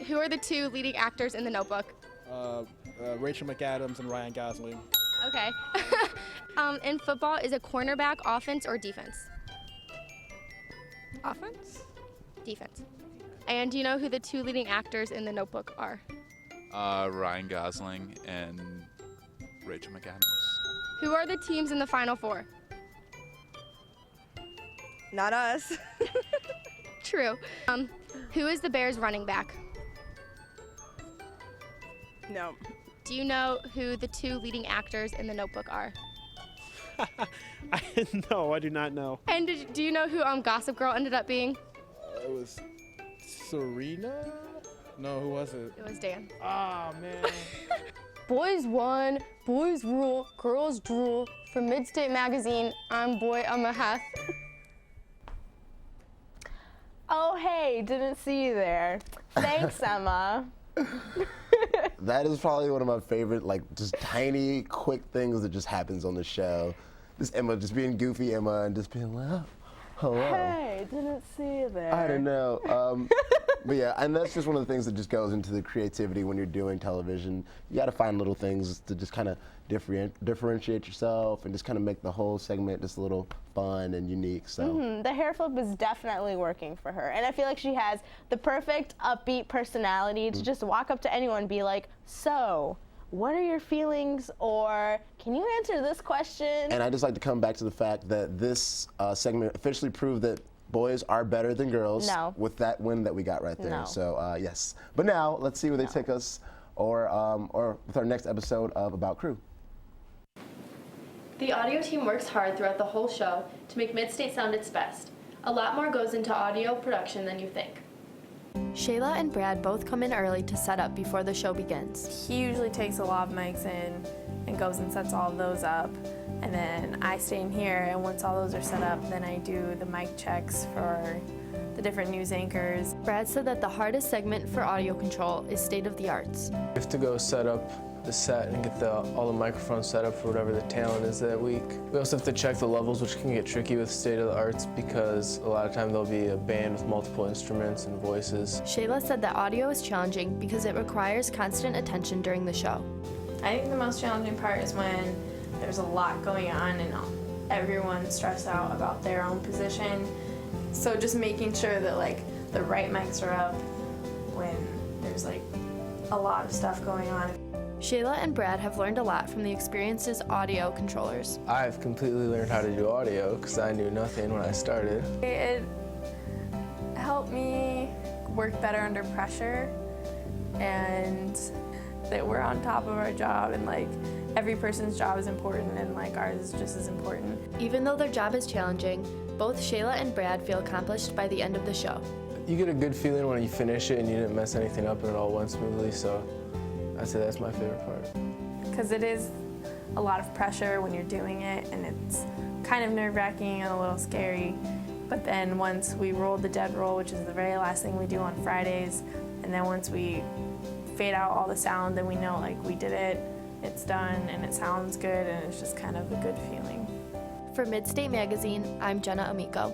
Who are the two leading actors in The Notebook? Rachel McAdams and Ryan Gosling. Okay. In football, is a cornerback offense or defense? Offense? Defense. And do you know who the two leading actors in The Notebook are? Ryan Gosling and Rachel McAdams. Who are the teams in the Final Four? Not us. True. Who is the Bears running back? No. Do you know who the two leading actors in The Notebook are? No, I do not know. And do you know who Gossip Girl ended up being? It was Serena? No, who was it? It was Dan. Oh, man. Boys won, boys rule, girls drool. From Midstate Magazine, I'm a Heth. Oh, hey, didn't see you there. Thanks, Emma. That is probably one of my favorite, like, just tiny, quick things that just happens on the show. Just Emma, just being goofy Emma, and just being like, oh, hello. Hey, didn't see you there. I don't know. But yeah, and that's just one of the things that just goes into the creativity when you're doing television. You got to find little things to just kind of differentiate yourself and just kind of make the whole segment just a little fun and unique. So The hair flip is definitely working for her. And I feel like she has the perfect upbeat personality to just walk up to anyone and be like, so, what are your feelings? Or can you answer this question? And I just like to come back to the fact that this segment officially proved that boys are better than girls with that win that we got right there. No. So yes. But now let's see where they take us or with our next episode of About Crew. The audio team works hard throughout the whole show to make Midstate sound its best. A lot more goes into audio production than you think. Shayla and Brad both come in early to set up before the show begins. He usually takes a lot of mics in and goes and sets all of those up. And then I stay in here, and once all those are set up, then I do the mic checks for the different news anchors. Brad said that the hardest segment for audio control is State of the Arts. We have to go set up the set and get all the microphones set up for whatever the talent is that week. We also have to check the levels, which can get tricky with State of the Arts because a lot of time there'll be a band with multiple instruments and voices. Shayla said that audio is challenging because it requires constant attention during the show. I think the most challenging part is when there's a lot going on and everyone's stressed out about their own position. So just making sure that like the right mics are up when there's like a lot of stuff going on. Shayla and Brad have learned a lot from the experience as audio controllers. I've completely learned how to do audio because I knew nothing when I started. It helped me work better under pressure and that we're on top of our job and like every person's job is important and like ours is just as important. Even though their job is challenging, both Shayla and Brad feel accomplished by the end of the show. You get a good feeling when you finish it and you didn't mess anything up and it all went smoothly, so I'd say that's my favorite part. Because it is a lot of pressure when you're doing it and it's kind of nerve-wracking and a little scary. But then once we roll the dead roll, which is the very last thing we do on Fridays, and then once we fade out all the sound, then we know like we did it, it's done, and it sounds good, and it's just kind of a good feeling. For Midstate Magazine, I'm Jenna Amico.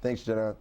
Thanks, Jenna.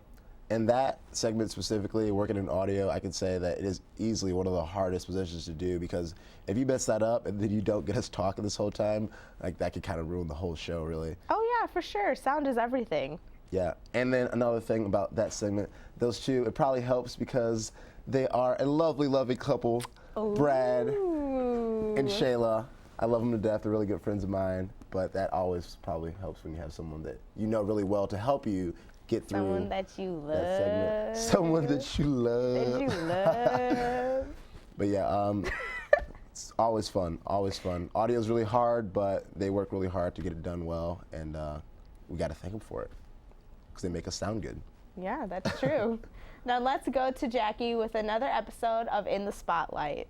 And that segment specifically, working in audio, I can say that it is easily one of the hardest positions to do because if you mess that up and then you don't get us talking this whole time, like that could kind of ruin the whole show, really. Oh yeah, for sure. Sound is everything. Yeah, and then another thing about that segment, those two, it probably helps because they are a lovely, lovely couple, Brad and Shayla. I love them to death. They're really good friends of mine, but that always probably helps when you have someone that you know really well to help you get through someone that you love. That segment. Someone that you love. That you love. But yeah, It's always fun, always fun. Audio's really hard, but they work really hard to get it done well, and we got to thank them for it because they make us sound good. Yeah, that's true. Now let's go to Jackie with another episode of In the Spotlight.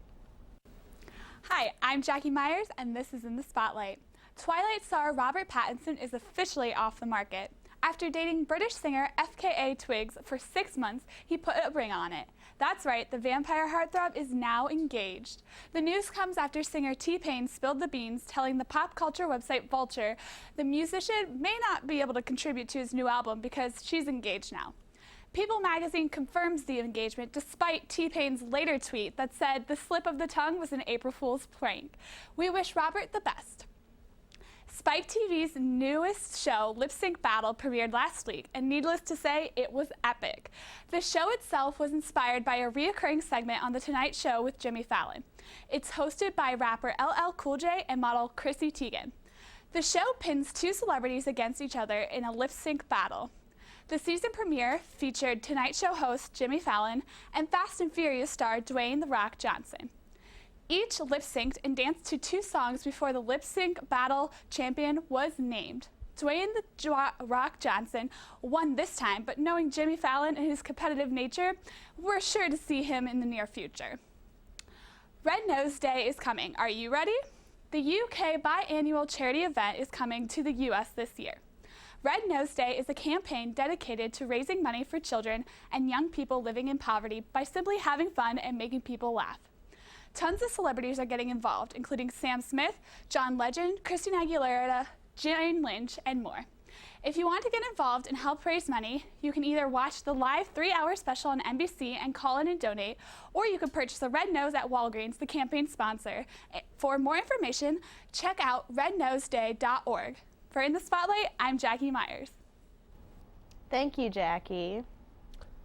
Hi, I'm Jackie Myers, and this is In the Spotlight. Twilight star Robert Pattinson is officially off the market. After dating British singer FKA Twigs for 6 months, he put a ring on it. That's right, the vampire heartthrob is now engaged. The news comes after singer T-Pain spilled the beans, telling the pop culture website Vulture the musician may not be able to contribute to his new album because she's engaged now. People magazine confirms the engagement despite T-Pain's later tweet that said the slip of the tongue was an April Fool's prank. We wish Robert the best. Spike TV's newest show, Lip Sync Battle, premiered last week, and needless to say, it was epic. The show itself was inspired by a reoccurring segment on The Tonight Show with Jimmy Fallon. It's hosted by rapper LL Cool J and model Chrissy Teigen. The show pins 2 celebrities against each other in a lip sync battle. The season premiere featured Tonight Show host Jimmy Fallon and Fast and Furious star Dwayne "The Rock" Johnson. Each lip-synced and danced to 2 songs before the lip-sync battle champion was named. Dwayne "The Rock" Johnson won this time, but knowing Jimmy Fallon and his competitive nature, we're sure to see him in the near future. Red Nose Day is coming. Are you ready? The UK biannual charity event is coming to the US this year. Red Nose Day is a campaign dedicated to raising money for children and young people living in poverty by simply having fun and making people laugh. Tons of celebrities are getting involved, including Sam Smith, John Legend, Christina Aguilera, Jane Lynch, and more. If you want to get involved and help raise money, you can either watch the live 3-hour special on NBC and call in and donate, or you can purchase a Red Nose at Walgreens, the campaign sponsor. For more information, check out rednoseday.org. For In the Spotlight, I'm Jackie Myers. Thank you, Jackie.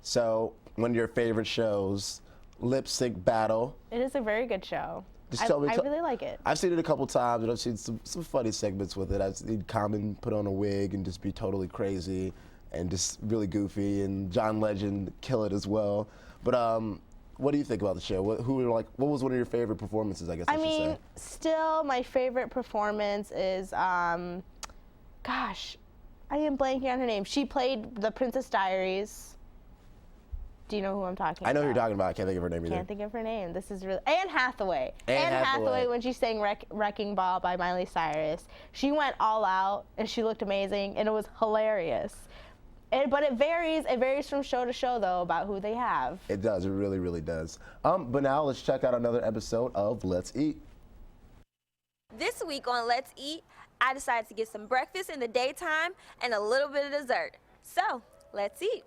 So, one of your favorite shows, Lip Sync Battle. It is a very good show. Just I tell me, really like it. I've seen it a couple times, and I've seen some funny segments with it. I've seen Common put on a wig and just be totally crazy and just really goofy, and John Legend kill it as well. But what do you think about the show? What was one of your favorite performances, I guess I should say? Still my favorite performance is, gosh, I am blanking on her name. She played the Princess Diaries. Do you know who I'm talking about? I know who you're talking about. I can't think of her name either. Can't think of her name. This is really... Anne Hathaway. Anne Hathaway when she sang Wrecking Ball by Miley Cyrus. She went all out, and she looked amazing, and it was hilarious. But it varies from show to show, though, about who they have. It does. It really, really does. But now let's check out another episode of Let's Eat. This week on Let's Eat, I decided to get some breakfast in the daytime and a little bit of dessert. So, let's eat.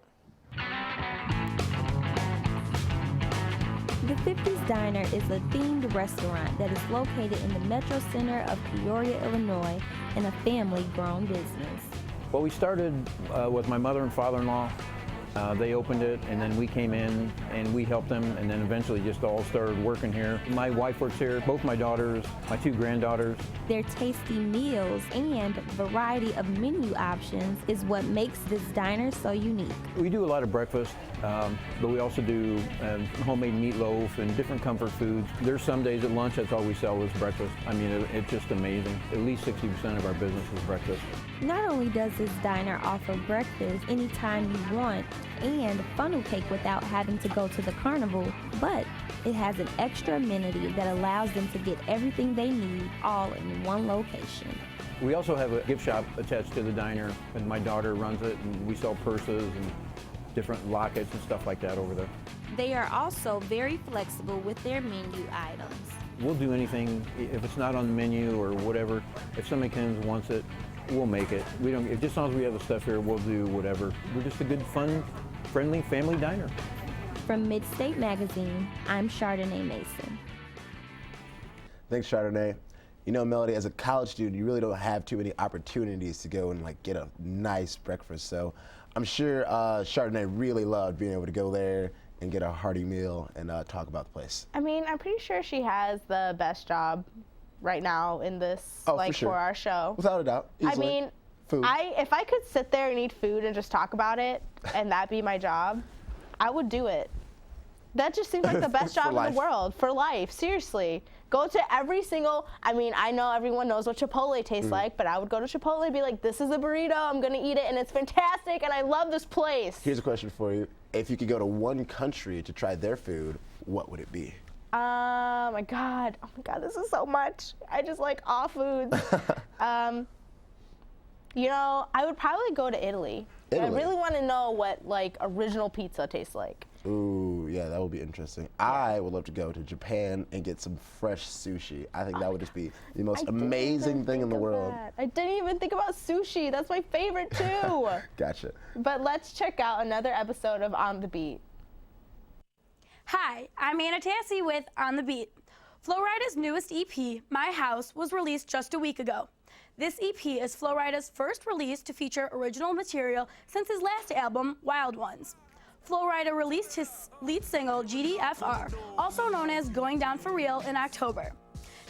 The 50s Diner is a themed restaurant that is located in the metro center of Peoria, Illinois, and a family-grown business. Well, we started with my mother and father-in-law. They opened it, and then we came in and we helped them, and then eventually just all started working here. My wife works here, both my daughters, my 2 granddaughters. Their tasty meals and variety of menu options is what makes this diner so unique. We do a lot of breakfast, but we also do homemade meatloaf and different comfort foods. There's some days at lunch, that's all we sell is breakfast. I mean, it's just amazing. At least 60% of our business is breakfast. Not only does this diner offer breakfast anytime you want and funnel cake without having to go to the carnival, but it has an extra amenity that allows them to get everything they need all in one location. We also have a gift shop attached to the diner, and my daughter runs it, and we sell purses and different lockets and stuff like that over there. They are also very flexible with their menu items. We'll do anything, if it's not on the menu or whatever. If somebody comes and wants it, we'll make it. We don't, just as long as we have the stuff here, we'll do whatever. We're just a good, fun, friendly family diner. From Midstate Magazine, I'm Chardonnay Mason. Thanks, Chardonnay. You know, Melody, as a college student, you really don't have too many opportunities to go and get a nice breakfast. So I'm sure Chardonnay really loved being able to go there and get a hearty meal and talk about the place. I mean, I'm pretty sure she has the best job right now in this, for our show. Without a doubt. Easily. I mean, food. If I could sit there and eat food and just talk about it and that be my job, I would do it. That just seems like the best job in the world for life. Seriously. Go to every single, I mean, I know everyone knows what Chipotle tastes like, but I would go to Chipotle and be like, this is a burrito, I'm going to eat it, and it's fantastic, and I love this place. Here's a question for you. If you could go to one country to try their food, what would it be? Oh my God, this is so much. I just like all foods. You know, I would probably go to Italy. I really want to know what like original pizza tastes like. Ooh, yeah, that would be interesting. I would love to go to Japan and get some fresh sushi. I think that would just be the most amazing thing in the world. I didn't even think about sushi. That's my favorite too. Gotcha. But let's check out another episode of On the Beat. Hi, I'm Anna Tassi with On the Beat. Flo Rida's newest EP, My House, was released just a week ago. This EP is Flo Rida's first release to feature original material since his last album, Wild Ones. Flo Rida released his lead single, GDFR, also known as Going Down for Real, in October.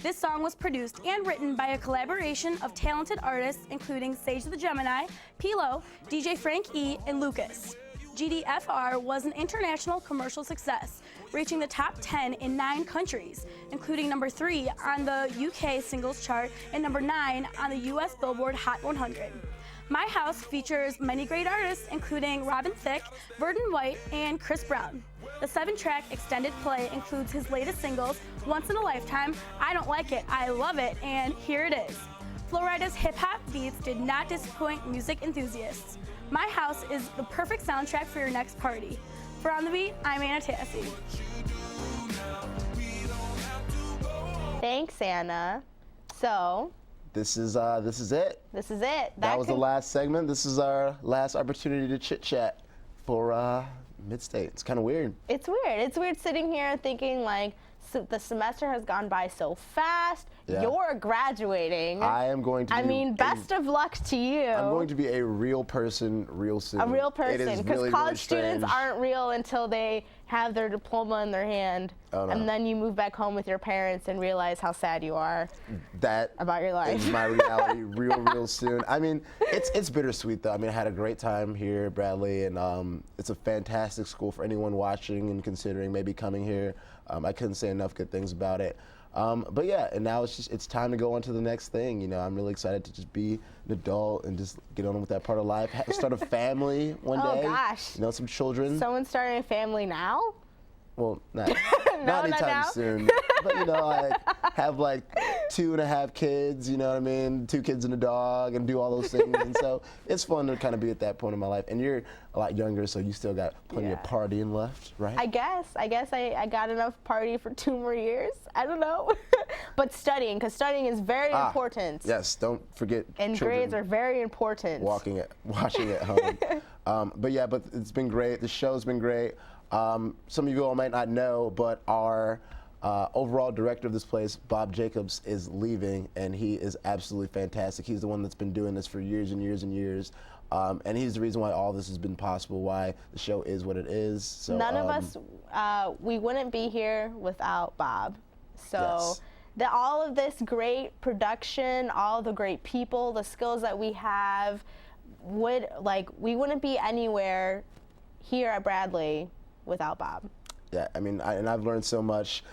This song was produced and written by a collaboration of talented artists including Sage the Gemini, Pilo, DJ Frank E, and Lucas. GDFR was an international commercial success, reaching the top 10 in 9 countries, including number 3 on the UK singles chart and number 9 on the US Billboard Hot 100. My House features many great artists, including Robin Thicke, Verdon White, and Chris Brown. The 7-track extended play includes his latest singles, Once in a Lifetime, I Don't Like It, I Love It, and Here It Is. Flo Rida's hip-hop beats did not disappoint music enthusiasts. My House is the perfect soundtrack for your next party. For On the Beat, I'm Anna Tassi. Thanks, Anna. So, This is it. This is it. That was the last segment. This is our last opportunity to chit chat for Midstate. It's kind of weird. It's weird. It's weird sitting here thinking like the semester has gone by so fast. Yeah. You're graduating. I am going to. I mean, best of luck to you. I'm going to be a real person real soon. A real person, It is because really, college really students strange. aren't real until they have their diploma in their hand, Oh, no. and then you move back home with your parents and realize how sad you are about your life. Is my reality real soon. I mean, it's bittersweet though. I mean, I had a great time here at Bradley, and it's a fantastic school for anyone watching and considering maybe coming here. I couldn't say enough good things about it. But yeah, and now it's time to go on to the next thing. You know, I'm really excited to just be an adult and just get on with that part of life. Start a family one day. Oh gosh. You know, some children. Someone's starting a family now? Well, not not anytime now. soon. But you know, I have like 2.5 kids, you know what I mean? 2 kids and a dog, and do all those things. And so it's fun to kind of be at that point in my life. And you're a lot younger, so you still got plenty of partying left, right? I guess I got enough party for 2 more years. I don't know. But studying, because studying is very important. Yes, don't forget. And grades are very important. Watching at home. But yeah, but it's been great. The show's been great. Some of you all might not know, but our overall director of this place, Bob Jacobs, is leaving, and he is absolutely fantastic. He's the one that's been doing this for years and years and years, and he's the reason why all this has been possible, why the show is what it is. So, none of us, we wouldn't be here without Bob. So yes. All of this great production, all the great people, the skills that we have, we wouldn't be anywhere here at Bradley without Bob. Yeah, I mean, and I've learned so much.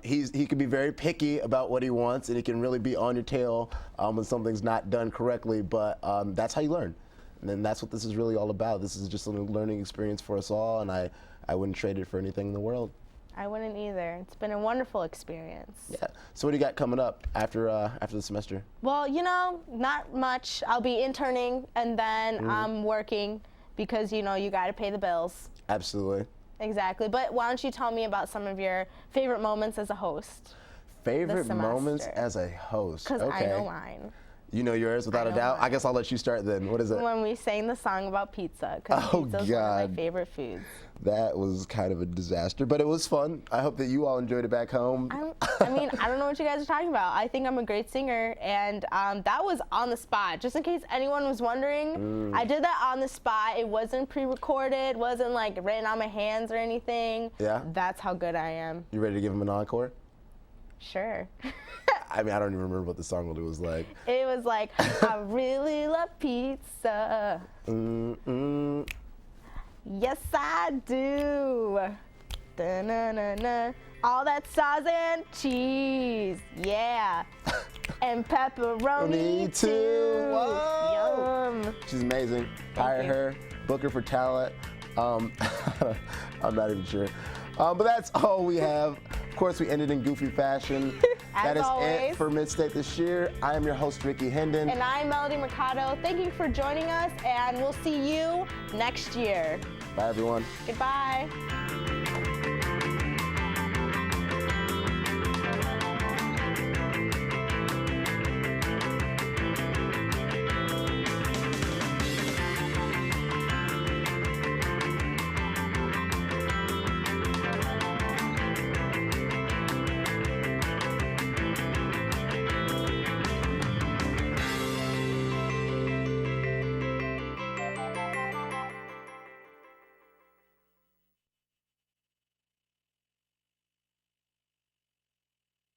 He can be very picky about what he wants, and he can really be on your tail when something's not done correctly, but that's how you learn. And then that's what this is really all about. This is just a learning experience for us all, and I wouldn't trade it for anything in the world. I wouldn't either. It's been a wonderful experience. Yeah. So what do you got coming up after the semester? Well, you know, not much. I'll be interning and then working because, you know, you got to pay the bills. Absolutely. Exactly. But why don't you tell me about some of your favorite moments as a host? Favorite moments as a host? Because okay. I know mine. You know yours without a doubt? I guess I'll let you start then. What is it? When we sang the song about pizza, because pizza's one of my favorite foods. That was kind of a disaster, but it was fun. I hope that you all enjoyed it back home. I mean, I don't know what you guys are talking about. I think I'm a great singer, and that was on the spot. Just in case anyone was wondering, I did that on the spot. It wasn't pre-recorded, wasn't like written on my hands or anything. Yeah? That's how good I am. You ready to give him an encore? Sure. I mean, I don't even remember what the song was like. It was like, I really love pizza. Yes, I do. Da-na-na-na. All that sauce and cheese, yeah. And pepperoni too. Whoa. Yum. She's amazing. Hire her, book her for talent. I'm not even sure. But that's all we have. Of course, we ended in goofy fashion. That is always. it for Midstate this year. I am your host, Ricky Hendon. And I'm Melody Mercado. Thank you for joining us, and we'll see you next year. Bye, everyone. Goodbye.